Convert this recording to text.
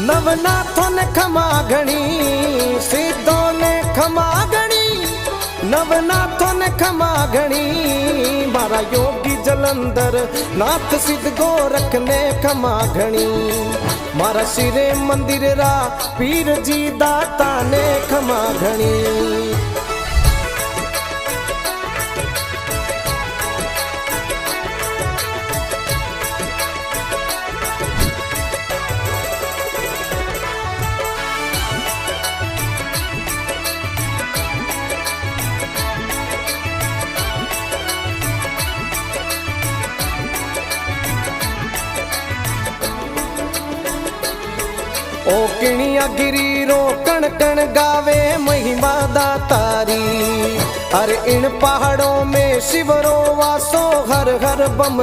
नवनाथों ने खमा घणी, सिद्धों ने खमा घणी, नवनाथों ने खमा घणी। मारा योगी जलंधर नाथ सिद्ध गोरख ने खमा घणी। मारा सिरे मंदिर रा पीर जी दाता ने खमा घणी। ओ किणिया गिरी रो कण कण गावे महिमा दातारी। अरे इन पहाड़ों में शिवरो वासो हर हर बम